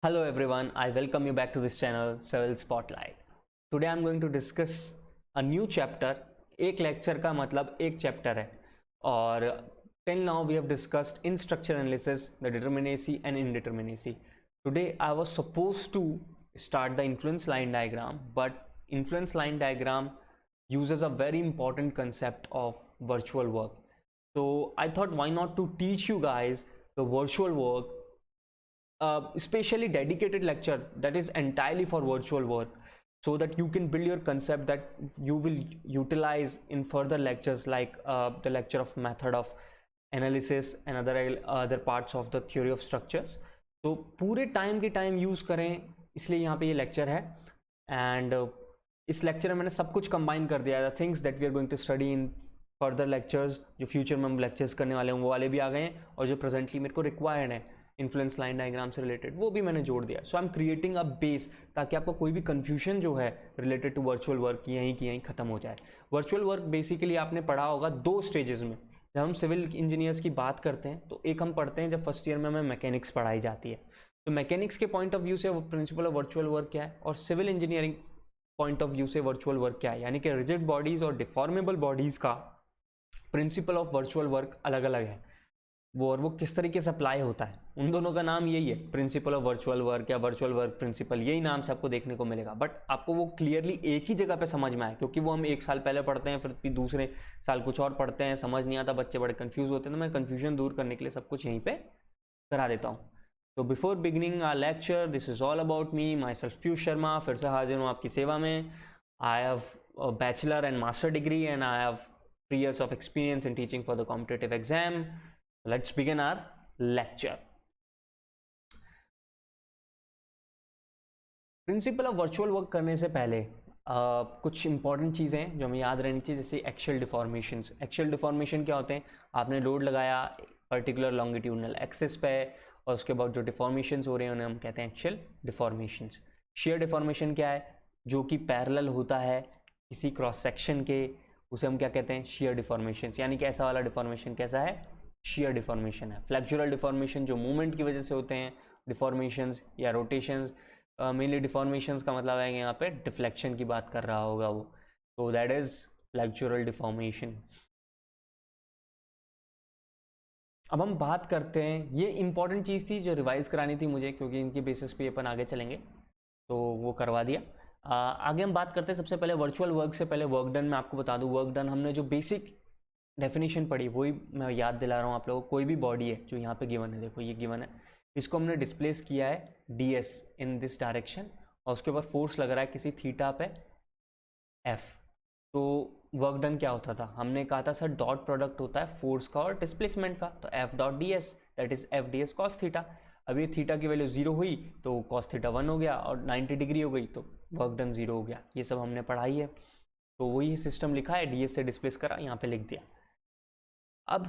Hello everyone, I welcome you back to this channel Civil Spotlight. Today I'm going to discuss a new chapter. एक lecture का मतलब एक chapter है और till now we have discussed in structure analysis the determinacy and indeterminacy. Today I was supposed to start the influence line diagram, but influence line diagram uses a very important concept of virtual work. So I thought why not to teach you guys the virtual work, especially dedicated lecture that is entirely for virtual work, so that you can build your concept that you will utilize in further lectures like the lecture of method of analysis and other parts of the theory of structures. तो पूरे time के time use करें, इसलिए यहाँ पे ये lecture है. And इस लेक्चर में मैंने सब कुछ कंबाइन कर दिया है. The things that we are going to study in further lectures, जो फ्यूचर में हम लेक्चर्स करने वाले हैं वो वाले भी आ गए हैं, और जो प्रेजेंटली मेरे को रिक्वायर्ड है इन्फ्लुएंस लाइन डायग्राम से रिलेटेड वो भी मैंने जोड़ दिया. So I am creating a base ताकि आपको कोई भी कन्फ्यूजन जो है रिलेटेड टू वर्चुअल वर्क यहीं की यहीं खत्म हो जाए. वर्चुअल वर्क बेसिकली आपने पढ़ा होगा दो स्टेजेस में. जब हम सिविल इंजीनियर्स की बात करते हैं तो एक हम पढ़ते हैं जब फर्स्ट ईयर में हमें मैकेनिक्स पढ़ाई जाती है, तो मैकेनिक्स के पॉइंट ऑफ व्यू से वो प्रिंसिपल ऑफ वर्चुअल वर्क क्या है, और civil engineering point of view से वर्चुअल वर्क क्या है, यानी कि रिजिड बॉडीज और डिफॉर्मेबल बॉडीज का प्रिंसिपल ऑफ वर्चुअल वर्क अलग अलग है वो, और वो किस तरीके से अप्लाई होता है. उन दोनों का नाम यही है, प्रिंसिपल ऑफ वर्चुअल वर्क या वर्चुअल वर्क प्रिंसिपल, यही नाम से आपको देखने को मिलेगा. बट आपको वो क्लियरली एक ही जगह पे समझ में आए, क्योंकि वो हम एक साल पहले पढ़ते हैं, फिर दूसरे साल कुछ और पढ़ते हैं, समझ नहीं आता, बच्चे बड़े कंफ्यूज होते हैं. तो मैं कंफ्यूजन दूर करने के लिए सब कुछ यहीं पे करा देता हूँ. तो before beginning our lecture, this is all about me, myself Piyush Sharma, फिर से हाजिर हूँ आपकी सेवा में. I have bachelor and master degree and I have 3 years of experience in teaching for the competitive exam. Let's begin our lecture. Principal of virtual work करने से पहले कुछ इंपॉर्टेंट चीज़ें हैं जो हमें याद रहनी चाहिए, जैसे एक्शियल डिफॉर्मेशंस. एक्शियल डिफॉर्मेशन क्या होते हैं? आपने लोड लगाया पर्टिकुलर लॉन्गिट्यूडनल एक्सिस पे, और उसके बाद जो डिफॉर्मेशंस हो रहे हैं उन्हें हम कहते हैं एक्शियल डिफॉर्मेशंस. शेयर डिफॉर्मेशन क्या है? जो कि पैरेलल होता है किसी क्रॉस सेक्शन के, उसे हम क्या कहते हैं? Share deformations. यानी कि ऐसा वाला डिफॉर्मेशन कैसा है? शेयर डिफॉर्मेशन है. फ्लेक्चुरल डिफॉर्मेशन जो मूवमेंट की वजह से होते हैं, डिफॉर्मेशंस या रोटेशंस. मेनली डिफॉर्मेशंस का मतलब है कि यहाँ पे डिफ्लेक्शन की बात कर रहा होगा वो, तो दैट इज फ्लेक्चुरल डिफॉर्मेशन. अब हम बात करते हैं, ये इंपॉर्टेंट चीज़ थी जो रिवाइज करानी थी मुझे, क्योंकि इनकी बेसिस पे अपन आगे चलेंगे, तो वो करवा दिया. आगे हम बात करते हैं. सबसे पहले वर्चुअल वर्क से पहले वर्क डन मैं आपको बता दूं. वर्क डन हमने जो बेसिक डेफिनेशन पढ़ी वही मैं याद दिला रहा हूँ आप लोगों को. कोई भी बॉडी है जो यहाँ पे गिवन है, देखो ये गिवन है, इसको हमने डिस्प्लेस किया है ds इन दिस डायरेक्शन, और उसके बाद फोर्स लग रहा है किसी थीटा पे f. तो वर्क डन क्या होता था? हमने कहा था सर डॉट प्रोडक्ट होता है फोर्स का और डिस्प्लेसमेंट का, तो f dot ds that is f ds cos theta. अब ये थीटा की वैल्यू 0 हुई तो cos थीटा 1 हो गया, और 90 डिग्री हो गई तो वर्क डन 0 हो गया. ये सब हमने पढ़ाई है, तो वही सिस्टम लिखा है, ds से डिस्प्लेस करा, यहाँ पे लिख दिया. अब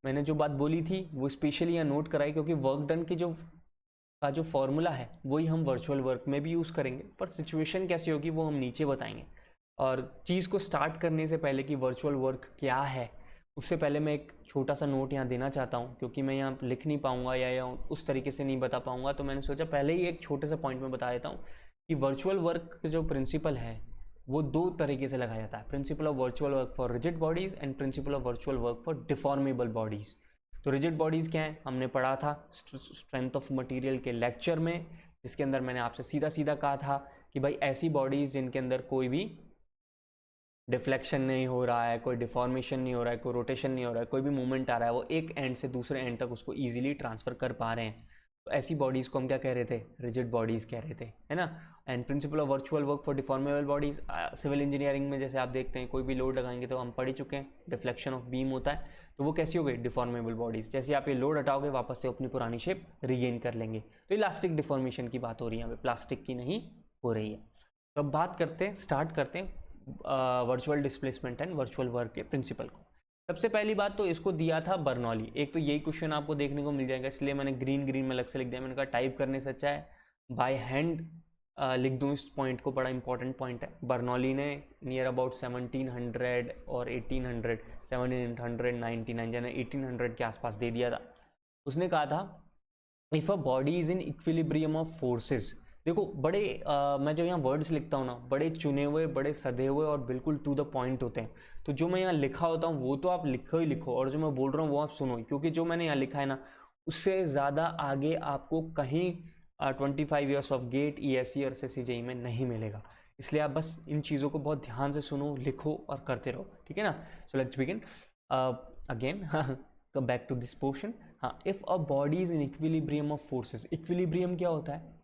मैंने जो बात बोली थी वो स्पेशली यहाँ नोट कराई, क्योंकि वर्क डन की जो फॉर्मूला है वही हम वर्चुअल वर्क में भी यूज़ करेंगे, पर सिचुएशन कैसी होगी वो हम नीचे बताएंगे. और चीज़ को स्टार्ट करने से पहले कि वर्चुअल वर्क क्या है, उससे पहले मैं एक छोटा सा नोट यहाँ देना चाहता हूँ, क्योंकि मैं यहाँ लिख नहीं पाऊँगा या उस तरीके से नहीं बता पाऊँगा, तो मैंने सोचा पहले ही एक छोटे से पॉइंट में बता देता हूँ कि वर्चुअल वर्क जो प्रिंसिपल है वो दो तरीके से लगाया जाता है. Principal of virtual work for rigid bodies and principle of virtual work for deformable bodies. तो रिजिड बॉडीज क्या है? हमने पढ़ा था स्ट्रेंथ ऑफ मटेरियल के लेक्चर में, जिसके अंदर मैंने आपसे सीधा सीधा कहा था कि भाई ऐसी बॉडीज जिनके अंदर कोई भी डिफ्लेक्शन नहीं हो रहा है, कोई डिफॉर्मेशन नहीं हो रहा है, कोई रोटेशन नहीं हो रहा है, कोई भी मूवमेंट आ रहा है, वो एक एंड से दूसरे एंड तक उसको ईजिली ट्रांसफर कर पा रहे हैं, तो ऐसी बॉडीज़ को हम क्या कह रहे थे? रिजिड बॉडीज़ कह रहे थे, है ना. And principle of virtual work for deformable bodies, civil engineering में जैसे आप देखते हैं कोई भी लोड लगाएंगे तो हम पढ़ ही चुके हैं, डिफ्लेक्शन ऑफ बीम होता है, तो वो कैसी हो गई? Deformable bodies. जैसे आप ये लोड हटाओगे वापस से अपनी पुरानी शेप रीगेन कर लेंगे. तो इलास्टिक डिफॉर्मेशन की बात हो रही है यहाँ पे, प्लास्टिक की नहीं हो रही है. तो अब बात करते हैं, स्टार्ट करते हैं virtual displacement and virtual work के प्रिंसिपल को. सबसे पहली बात तो इसको दिया था बर्नौली. एक तो यही क्वेश्चन आपको देखने को मिल जाएगा, इसलिए मैंने ग्रीन में अलग से लिख दिया. मैंने कहा टाइप करने से अच्छा है बाय हैंड लिख दूँ इस पॉइंट को, बड़ा इंपॉर्टेंट पॉइंट है. बर्नौली ने नियर अबाउट 1700 और 1800, 1799 यानी 1800 के आसपास दे दिया था. उसने कहा था if a body is in equilibrium of forces, देखो बड़े मैं जो यहाँ वर्ड्स लिखता हूँ ना, बड़े चुने हुए, बड़े सधे हुए और बिल्कुल टू द पॉइंट होते हैं। तो जो मैं यहाँ लिखा होता हूँ वो तो आप लिखो ही लिखो, और जो मैं बोल रहा हूँ वो आप सुनो, क्योंकि जो मैंने यहाँ लिखा है ना उससे ज़्यादा आगे आपको कहीं 25 ईयर्स ऑफ गेट, ESE और SSC में नहीं मिलेगा। इसलिए आप बस इन चीज़ों को बहुत ध्यान से सुनो, लिखो और करते रहो, ठीक है ना। So let's begin again, come back to this portion. हाँ, if a body is in equilibrium of forces, equilibrium क्या होता है?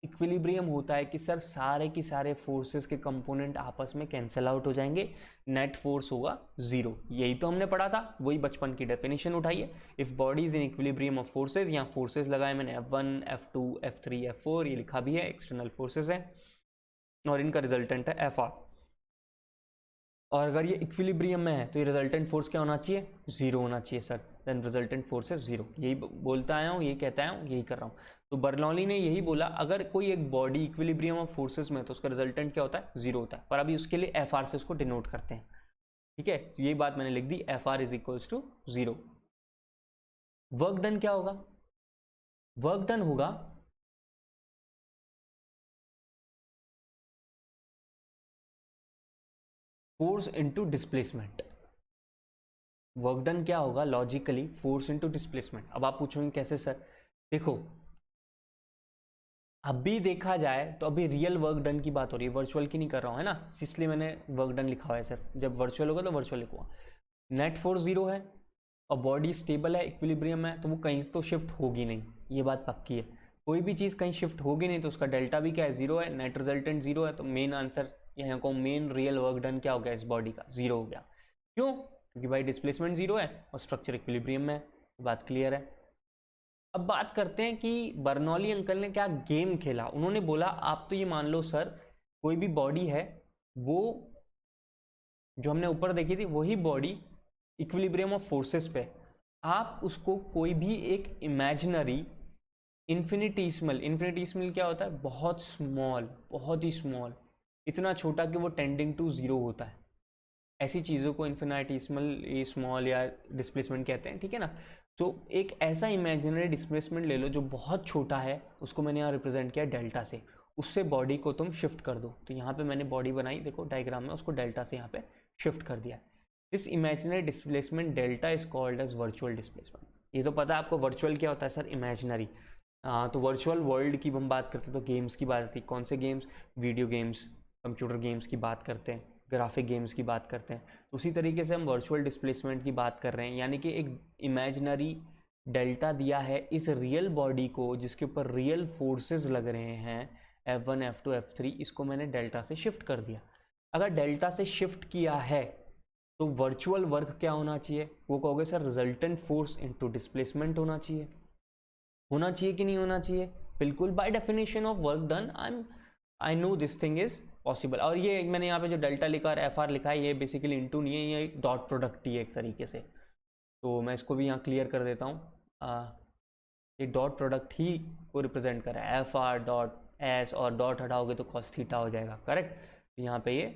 इक्विलिब्रियम होता है कि सर सारे के सारे फोर्सेस के कंपोनेंट आपस में कैंसिल आउट हो जाएंगे, नेट फोर्स होगा जीरो। यही तो हमने पढ़ा था, वही बचपन की डेफिनेशन उठाई है। If body is in equilibrium of forces, यहाँ फोर्सेस लगाए मैंने F1, F2, F3, F4, ये लिखा भी है, एक्सटर्नल फोर्सेस है और इनका रिजल्टेंट है FR। और अगर ये इक्विलिब्रियम में है तो ये रिजल्टेंट फोर्स क्या होना चाहिए? जीरो होना चाहिए sir. Then resultant force is zero. यही बोलता आया हूँ, यही कहता आया हूँ, यही कर रहा हूँ। तो बर्नौली ने यही बोला, अगर कोई एक बॉडी इक्विलिब्रियम ऑफ फोर्सेस में तो उसका रिजल्टेंट क्या होता है? जीरो होता है। पर अभी उसके लिए FR से उसको डिनोट करते हैं, ठीक है। तो यही बात मैंने लिख दी, FR is equals to zero. Work done क्या होगा? वर्क डन होगा force into displacement. Work done क्या होगा लॉजिकली? Force into displacement. अब आप पूछोगे कैसे सर? देखो अभी देखा जाए तो अभी रियल वर्क डन की बात हो रही है, वर्चुअल की नहीं कर रहा हूँ, है ना, इसलिए मैंने वर्क डन लिखा हुआ है सर। जब वर्चुअल होगा तो वर्चुअल लिखूंगा। नेट फोर्स जीरो है और बॉडी स्टेबल है, इक्विलिब्रियम है, तो वो कहीं तो शिफ्ट होगी नहीं, ये बात पक्की है। कोई भी चीज़ कहीं शिफ्ट होगी नहीं तो उसका डेल्टा भी क्या है? जीरो है। नेट रिजल्टेंट जीरो है, तो मेन आंसर यहाँ को, मेन रियल वर्क डन क्या हो गया इस बॉडी का? जीरो हो गया। क्यों? क्योंकि भाई डिस्प्लेसमेंट जीरो है और स्ट्रक्चर इक्विलिब्रियम में है। बात क्लियर है। अब बात करते हैं कि बर्नौली अंकल ने क्या गेम खेला। उन्होंने बोला आप तो ये मान लो सर, कोई भी बॉडी है, वो जो हमने ऊपर देखी थी वही बॉडी इक्विलिब्रियम ऑफ फोर्सेस पे, आप उसको कोई भी एक इमेजिनरी इन्फिनिटीसिमल क्या होता है? बहुत स्मॉल, बहुत ही स्मॉल, इतना छोटा कि वो टेंडिंग टू जीरो होता है, ऐसी चीज़ों को इन्फिनिटीसिमल स्मॉल या डिस्प्लेसमेंट कहते हैं, ठीक है ना। तो एक ऐसा इमेजिनरी डिस्प्लेसमेंट ले लो जो बहुत छोटा है, उसको मैंने यहाँ रिप्रेजेंट किया डेल्टा से, उससे बॉडी को तुम शिफ्ट कर दो। तो यहाँ पे मैंने बॉडी बनाई, देखो डायग्राम में, उसको डेल्टा से यहाँ पे शिफ्ट कर दिया। This imaginary displacement delta is called as virtual displacement. ये तो पता है आपको वर्चुअल क्या होता है सर? इमेजिनरी। तो वर्चुअल वर्ल्ड की हम बात करते हैं तो गेम्स की बात आती है। कौन से games? Video games, computer games की बात करते हैं, ग्राफिक गेम्स की बात करते हैं। तो उसी तरीके से हम वर्चुअल डिस्प्लेसमेंट की बात कर रहे हैं, यानी कि एक इमेजिनरी डेल्टा दिया है इस रियल बॉडी को जिसके ऊपर रियल फोर्सेस लग रहे हैं, F1, F2, F3, इसको मैंने डेल्टा से शिफ्ट कर दिया। अगर डेल्टा से शिफ्ट किया है तो वर्चुअल वर्क क्या होना चाहिए? वो कहोगे sir resultant force into displacement होना चाहिए। होना चाहिए कि नहीं होना चाहिए? बिल्कुल, by definition of work done I know this thing is possible. और ये मैंने यहाँ पे जो डेल्टा लिखा और FR लिखा है, ये बेसिकली इनटू नहीं है, ये डॉट प्रोडक्ट ही है एक तरीके से। तो मैं इसको भी यहाँ क्लियर कर देता हूँ। ये डॉट प्रोडक्ट ही को रिप्रेजेंट कर रहा है, FR डॉट S, और डॉट हटाओगे तो cos थीटा हो जाएगा, करेक्ट। तो यहाँ पे ये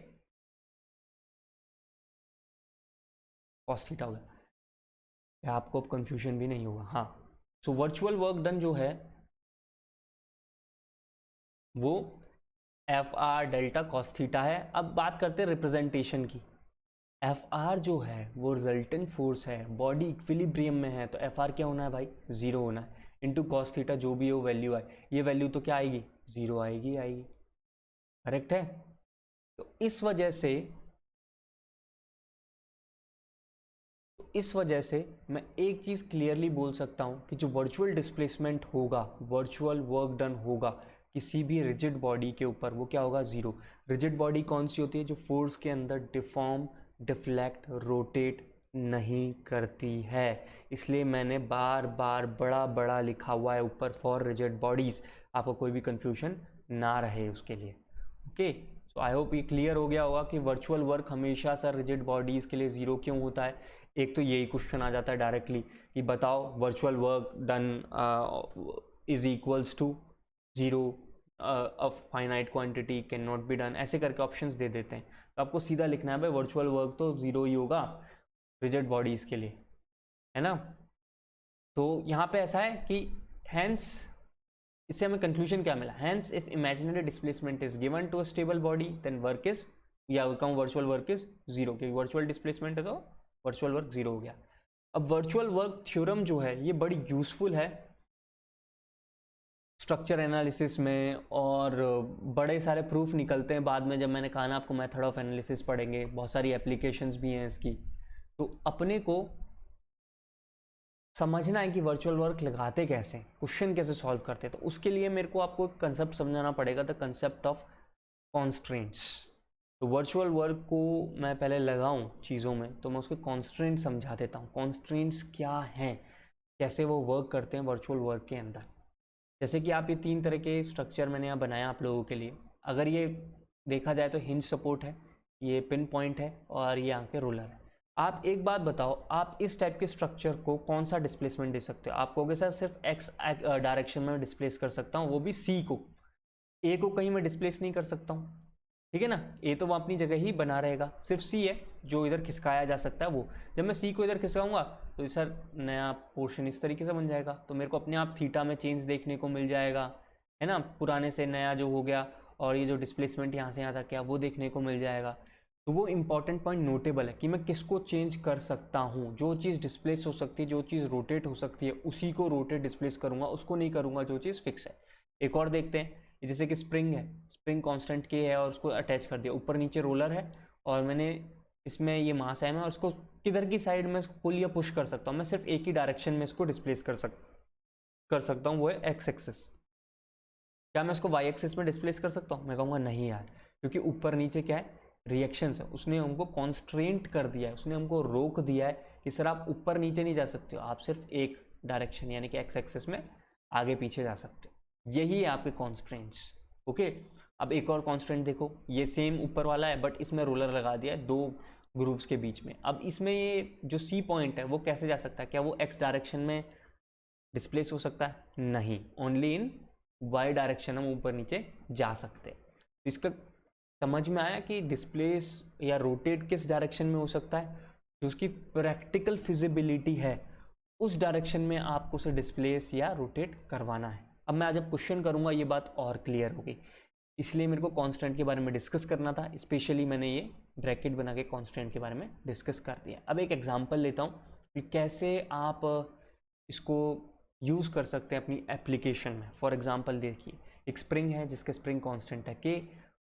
cos थीटा हो गया, आपको अब कंफ्यूजन भी नहीं होगा। हाँ, सो वर्चुअल वर्क डन जो है वो FR डेल्टा cos थीटा है। अब बात करते हैं रिप्रेजेंटेशन की। FR जो है वो रिजल्टेंट फोर्स है, बॉडी इक्विलिब्रियम में है, तो FR क्या होना है भाई? जीरो होना है, इंटू कॉस थीटा जो भी हो वैल्यू आए, ये वैल्यू तो क्या आएगी? जीरो आएगी, करेक्ट है। तो इस वजह से मैं एक चीज़ क्लियरली बोल सकता हूँ कि जो वर्चुअल डिस्प्लेसमेंट होगा, वर्चुअल वर्क डन होगा किसी भी रिजिड बॉडी के ऊपर, वो क्या होगा? जीरो। रिजिड बॉडी कौन सी होती है? जो फोर्स के अंदर डिफॉर्म, डिफ्लेक्ट, रोटेट नहीं करती है। इसलिए मैंने बार बार बड़ा बड़ा लिखा हुआ है ऊपर, फॉर रिजिड बॉडीज, आपको कोई भी कंफ्यूजन ना रहे उसके लिए। ओके, सो आई होप ये क्लियर हो गया होगा कि वर्चुअल वर्क हमेशा सर रिजिड बॉडीज़ के लिए ज़ीरो क्यों होता है। एक तो यही क्वेश्चन आ जाता है डायरेक्टली कि बताओ virtual work done is equals to zero, of finite quantity can not be done, ऐसे करके ऑप्शंस दे देते हैं। तो आपको सीधा लिखना है भाई वर्चुअल वर्क तो ज़ीरो ही होगा रिजिड बॉडीज़ के लिए, है ना। तो यहाँ पे ऐसा है कि हैंस इससे हमें कंक्लूजन क्या मिला, hence if imaginary displacement is given to a stable body then work is, या कहूँ वर्चुअल वर्क इज जीरो, क्योंकि वर्चुअल डिस्प्लेसमेंट है तो वर्चुअल वर्क जीरो हो गया। अब वर्चुअल वर्क थ्योरम जो है ये बड़ी यूजफुल है स्ट्रक्चर एनालिसिस में, और बड़े सारे प्रूफ निकलते हैं बाद में। जब मैंने कहा ना आपको मेथड ऑफ एनालिसिस पढ़ेंगे, बहुत सारी एप्लीकेशंस भी हैं इसकी, तो अपने को समझना है कि वर्चुअल वर्क लगाते कैसे, क्वेश्चन कैसे सॉल्व करते हैं। तो उसके लिए मेरे को आपको एक कंसेप्ट समझाना पड़ेगा, द कंसेप्ट ऑफ कॉन्स्ट्रेंट्स। तो वर्चुअल वर्क को मैं पहले लगाऊं चीज़ों में तो मैं उसके कॉन्स्ट्रेंट समझा देता हूँ। कॉन्स्ट्रेंट्स क्या हैं, कैसे वो वर्क करते हैं वर्चुअल वर्क के अंदर। जैसे कि आप ये 3 तरह के स्ट्रक्चर मैंने यहाँ बनाया आप लोगों के लिए। अगर ये देखा जाए तो हिंज सपोर्ट है, ये पिन पॉइंट है, और ये यहाँ पे रोलर है। आप एक बात बताओ, आप इस टाइप के स्ट्रक्चर को कौन सा डिस्प्लेसमेंट दे सकते हो? आप कहोगे सर सिर्फ एक्स डायरेक्शन में डिस्प्लेस कर सकता हूँ, वो भी सी को, ए को कहीं मैं डिस्प्लेस नहीं कर सकता हूँ, ठीक है ना। ए तो वो अपनी जगह ही बना रहेगा, सिर्फ सी है जो इधर खिसकाया जा सकता है वो। जब मैं सी को इधर खिसकाऊंगा तो सर नया पोर्शन इस तरीके से बन जाएगा, तो मेरे को अपने आप थीटा में चेंज देखने को मिल जाएगा, है ना, पुराने से नया जो हो गया, और ये जो डिस्प्लेसमेंट यहाँ से यहाँ तक क्या वो देखने को मिल जाएगा। तो वो इंपॉर्टेंट पॉइंट नोटेबल है कि मैं किसको चेंज कर सकता हूँ। जो चीज़ डिस्प्लेस हो सकती है, जो चीज़ रोटेट हो सकती है, उसी को रोटेट डिस्प्लेस करूँगा, उसको नहीं करूँगा जो चीज़ फिक्स है। एक और देखते हैं, जैसे कि स्प्रिंग है, स्प्रिंग कांस्टेंट के है और उसको अटैच कर दिया, ऊपर नीचे रोलर है, और मैंने इसमें ये मास एम है, और इसको किधर की साइड में पुल या पुश कर सकता हूँ, मैं सिर्फ एक ही डायरेक्शन में इसको डिस्प्लेस कर सकता हूँ, वो है एक्स एक्सिस। क्या मैं इसको वाई एक्सिस में डिस्प्लेस कर सकता हूँ? मैं कहूँगा नहीं यार, क्योंकि ऊपर नीचे क्या है, रिएक्शंस है, उसने हमको कॉन्स्ट्रेंट कर दिया है, उसने हमको रोक दिया है कि सर आप ऊपर नीचे नहीं जा सकते हो, आप सिर्फ एक डायरेक्शन यानी कि एक्स एक्सिस में आगे पीछे जा सकते हो। यही है आपके कॉन्स्ट्रेंट्स। ओके, अब एक और कॉन्स्टेंट देखो, ये सेम ऊपर वाला है बट इसमें रोलर लगा दिया है 2 ग्रूव्स के बीच में। अब इसमें ये जो सी पॉइंट है वो कैसे जा सकता है? क्या वो एक्स डायरेक्शन में डिस्प्लेस हो सकता है? नहीं, ओनली इन वाई डायरेक्शन हम ऊपर नीचे जा सकते हैं। तो इसका समझ में आया कि डिस्प्लेस या रोटेट किस डायरेक्शन में हो सकता है, जो उसकी प्रैक्टिकल फिजिबिलिटी है उस डायरेक्शन में आपको उसे डिस्प्लेस या रोटेट करवाना है। अब मैं जब क्वेश्चन करूंगा ये बात और क्लियर होगी, इसलिए मेरे को कांस्टेंट के बारे में डिस्कस करना था, स्पेशली मैंने ये ब्रैकेट बना के कांस्टेंट के बारे में डिस्कस कर दिया। अब एक एग्जांपल लेता हूँ कि कैसे आप इसको यूज़ कर सकते हैं अपनी एप्लीकेशन में। फॉर एग्जांपल देखिए, एक स्प्रिंग है जिसके स्प्रिंग कांस्टेंट है के,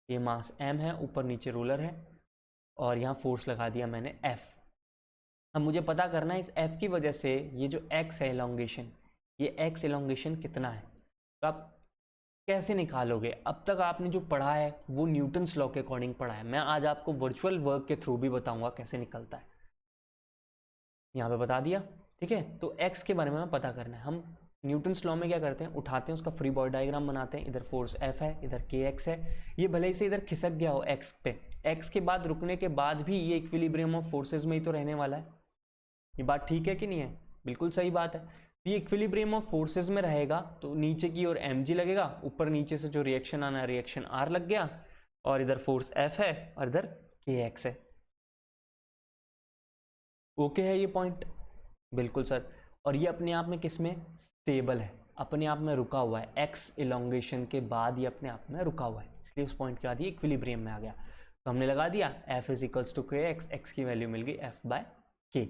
ये मास m है, ऊपर नीचे रोलर है, और यहाँ फोर्स लगा दिया मैंने F। अब मुझे पता करना है इस F की वजह से ये जो x है एलोंगेशन, ये x एलोंगेशन कितना है। तो आप कैसे निकालोगे? अब तक आपने जो पढ़ा है वो न्यूटन्स लॉ के अकॉर्डिंग पढ़ा है, मैं आज आपको वर्चुअल वर्क के थ्रू भी बताऊंगा कैसे निकलता है। यहाँ पे बता दिया, ठीक है। तो x के बारे में पता करना है। हम न्यूटन्स लॉ में क्या करते हैं, उठाते हैं उसका फ्री बॉडी डायग्राम बनाते हैं, इधर फोर्स F है, इधर kx है, ये भले ही से इधर खिसक गया हो x पे, x के बाद रुकने के बाद भी ये इक्विलिब्रियम ऑफ फोर्सेज में ही तो रहने वाला है। ये बात ठीक है कि नहीं है? बिल्कुल सही बात है। तो ये इक्विलिब्रियम ऑफ फोर्सेज में रहेगा तो नीचे की ओर mg लगेगा, ऊपर नीचे से जो रिएक्शन आना है रिएक्शन r लग गया, और इधर फोर्स F है और इधर kx है। ओके है ये पॉइंट? बिल्कुल सर। और ये अपने आप में किसमें स्टेबल है, अपने आप में रुका हुआ है, एक्स इलोंगेशन के बाद ये अपने आप में रुका हुआ है, इसलिए उस पॉइंट के बाद ये इक्विलिब्रियम में आ गया। तो हमने लगा दिया F इज इक्वल्स टू के एक्स, एक्स की वैल्यू मिल गई F बाय के।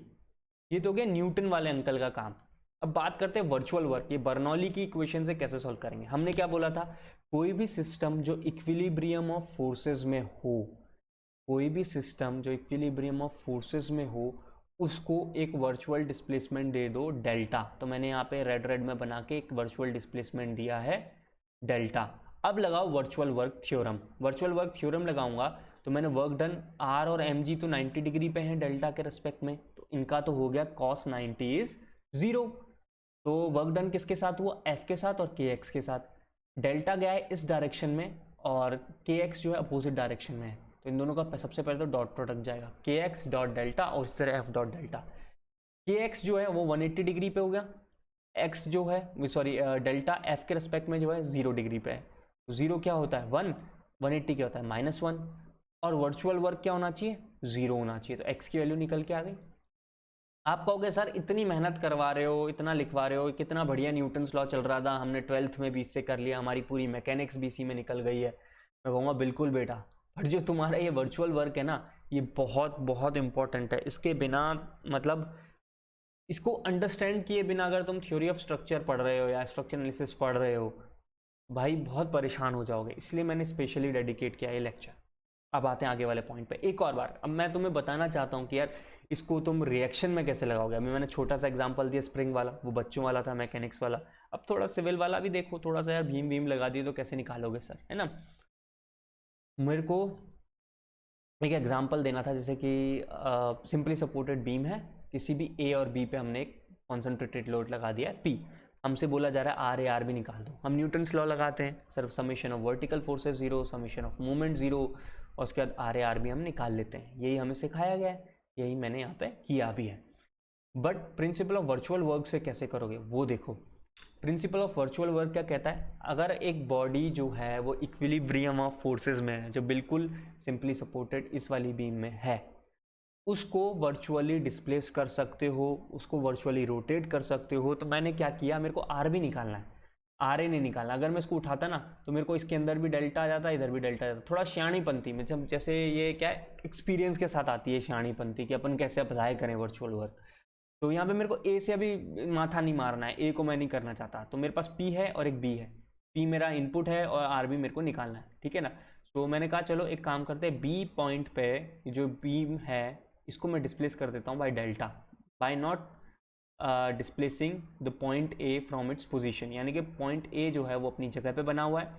ये तो हो गया न्यूटन वाले अंकल का काम। अब बात करते हैं वर्चुअल वर्क, ये बर्नौली की इक्वेशन से कैसे सॉल्व करेंगे। हमने क्या बोला था, कोई भी सिस्टम जो इक्विलिब्रियम ऑफ फोर्सेज में हो, कोई भी सिस्टम जो इक्विलिब्रियम ऑफ फोर्सेज में हो, उसको एक वर्चुअल डिस्प्लेसमेंट दे दो डेल्टा। तो मैंने यहाँ पे रेड रेड में बना के एक वर्चुअल डिस्प्लेसमेंट दिया है डेल्टा। अब लगाओ virtual work theorem. Virtual work theorem लगाऊंगा तो मैंने वर्क डन आर और एम जी तो 90 डिग्री पे हैं डेल्टा के रिस्पेक्ट में, तो इनका तो हो गया cos 90 इज 0। तो वर्क डन किसके साथ हुआ, एफ के साथ और के एक्स के साथ। डेल्टा गया है इस डायरेक्शन में और के एक्स जो है अपोजिट डायरेक्शन में है, तो इन दोनों का सबसे पहले तो डॉट प्रोडक्ट जाएगा, के एक्स डॉट डेल्टा और इस तरह एफ डॉट डेल्टा। के एक्स जो है वो 180 डिग्री पे हो गया, एक्स जो है सॉरी डेल्टा एफ के रिस्पेक्ट में जो है 0 डिग्री पे है। तो 0 क्या होता है 1, 180 क्या होता है -1, और वर्चुअल वर्क क्या होना चाहिए 0 होना चाहिए। तो एक्स की वैल्यू निकल के आ गई। आप कहोगे सर इतनी मेहनत करवा रहे हो, इतना लिखवा रहे हो, कितना बढ़िया न्यूटन्स लॉ चल रहा था, हमने 12th में भी इससे कर लिया, हमारी पूरी मैकेनिक्स भी इसी में निकल गई है। मैं कहूँगा बिल्कुल बेटा, बट जो तुम्हारा ये वर्चुअल वर्क है ना, ये बहुत बहुत इंपॉर्टेंट है। इसके बिना मतलब इसको अंडरस्टैंड किए बिना अगर तुम थ्योरी ऑफ स्ट्रक्चर पढ़ रहे हो या स्ट्रक्चर एनालिसिस पढ़ रहे हो, भाई बहुत परेशान हो जाओगे। इसलिए मैंने स्पेशली डेडिकेट किया ये लेक्चर। अब आते हैं आगे वाले पॉइंट पे एक और बार। अब मैं तुम्हें बताना चाहता हूँ कि यार इसको तुम रिएक्शन में कैसे लगाओगे। अभी मैंने छोटा सा एग्जांपल दिया स्प्रिंग वाला, वो बच्चों वाला था, मैकेनिक्स वाला। अब थोड़ा सिविल वाला भी देखो, थोड़ा सा यार भीम भीम लगा दिए तो कैसे निकालोगे सर, है ना। मेरे को एक एग्जांपल देना था, जैसे कि सिंपली सपोर्टेड बीम है, किसी भी ए और बी पे हमने एक कॉन्सेंट्रेटेड लोड लगा दिया है पी। हमसे बोला जा रहा है आर ए आर भी निकाल दो। हम न्यूटन्स लॉ लगाते हैं sir, summation of vertical forces zero, summation of movement zero, और उसके बाद आर ए आर भी हम निकाल लेते हैं। यही हमें सिखाया गया है, यही मैंने यहाँ पे किया भी है। But principal of virtual work से कैसे करोगे वो देखो। प्रिंसिपल ऑफ वर्चुअल वर्क क्या कहता है, अगर एक बॉडी जो है वो इक्विलिब्रियम ऑफ फोर्सेस में है, जो बिल्कुल सिंपली सपोर्टेड इस वाली बीम में है, उसको वर्चुअली डिस्प्लेस कर सकते हो, उसको वर्चुअली रोटेट कर सकते हो। तो मैंने क्या किया, मेरे को आर भी निकालना है, आर ए नहीं निकालना। अगर मैं इसको उठाता ना तो मेरे को इसके अंदर भी डेल्टा आ जाता, इधर भी डेल्टा आ जाता। थोड़ा श्याणीपंथी में, जैसे ये क्या है, एक्सपीरियंस के साथ आती है श्याणीपंथी कि अपन कैसे अप्लाई करें वर्चुअल वर्क। तो यहाँ पे मेरे को ए से अभी माथा नहीं मारना है, ए को मैं नहीं करना चाहता। तो मेरे पास पी है और एक बी है, पी मेरा इनपुट है और आर भी मेरे को निकालना है, ठीक है ना। तो मैंने कहा चलो एक काम करते हैं, बी पॉइंट पे जो बीम है इसको मैं डिस्प्लेस कर देता हूँ by delta, by not displacing the point A from its position. यानी कि पॉइंट ए जो है वो अपनी जगह पे बना हुआ है,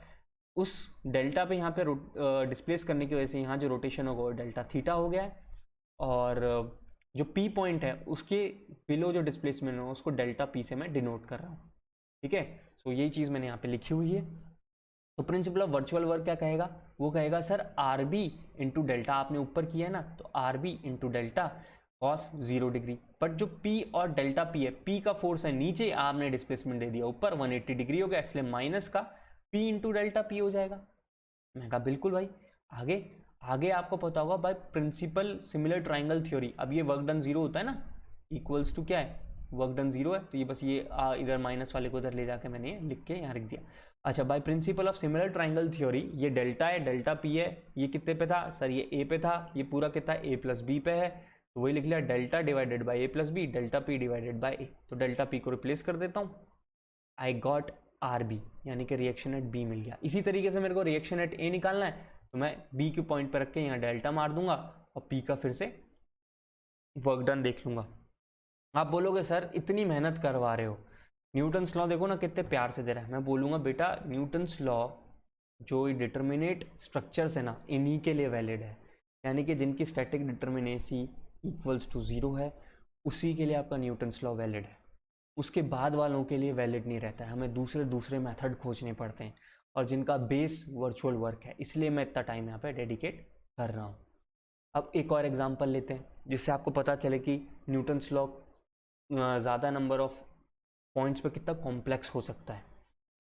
उस डेल्टा पे यहाँ पे डिस्प्लेस करने की वजह से यहाँ जो रोटेशन होगा वो डेल्टा थीटा हो गया है, और जो पी पॉइंट है उसके बिलो जो डिस्प्लेसमेंट है उसको डेल्टा पी से मैं डिनोट कर रहा हूँ, ठीक है। तो यही चीज़ मैंने यहाँ पे लिखी हुई है। तो प्रिंसिपल ऑफ वर्चुअल वर्क क्या कहेगा, वो कहेगा sir R B into delta, आपने ऊपर किया है ना, तो R B into delta cos 0 degree. But जो पी और डेल्टा पी है, पी का फोर्स है नीचे, आपने डिस्प्लेसमेंट दे दिया ऊपर 180 डिग्री हो गया, इसलिए माइनस का पी इंटू डेल्टा पी हो जाएगा। मैं कहा बिल्कुल भाई। आगे आगे आपको पता होगा by principle similar triangle theory. अब ये वर्क डन जीरो होता है ना, इक्वल्स टू क्या है, वर्क डन जीरो है, तो ये बस ये इधर माइनस वाले को इधर ले जाके मैंने लिख के यहाँ रख दिया। अच्छा, by principle of similar triangle theory, ये डेल्टा है, डेल्टा पी है, ये कितने पे था सर, ये ए पे था, ये पूरा कितना ए प्लस बी पे है, तो वही लिख लिया delta divided by A plus B, delta P divided by A. तो डेल्टा पी को रिप्लेस कर देता हूँ, आई गॉट आर बी, यानी कि रिएक्शन एट बी मिल गया। इसी तरीके से मेरे को रिएक्शन एट ए निकालना है, तो मैं बी के पॉइंट पर रख के यहाँ डेल्टा मार दूंगा और पी का फिर से वर्क डन देख लूंगा। आप बोलोगे सर इतनी मेहनत करवा रहे हो, न्यूटन्स लॉ देखो ना कितने प्यार से दे रहा है। मैं बोलूँगा बेटा न्यूटन्स लॉ जो डिटर्मिनेट स्ट्रक्चर्स है ना, इन्हीं के लिए वैलिड है। यानी कि जिनकी स्टैटिक डिटर्मिनेसी इक्वल्स टू 0 है, उसी के लिए आपका न्यूटन्स लॉ वैलिड है। उसके बाद वालों के लिए वैलिड नहीं रहता है, हमें दूसरे मेथड खोजने पड़ते हैं, और जिनका बेस वर्चुअल वर्क है, इसलिए मैं इतना टाइम यहाँ पे डेडिकेट कर रहा हूँ। अब एक और एग्जांपल लेते हैं जिससे आपको पता चले कि न्यूटन्स लॉ ज़्यादा नंबर ऑफ पॉइंट्स पे कितना कॉम्प्लेक्स हो सकता है।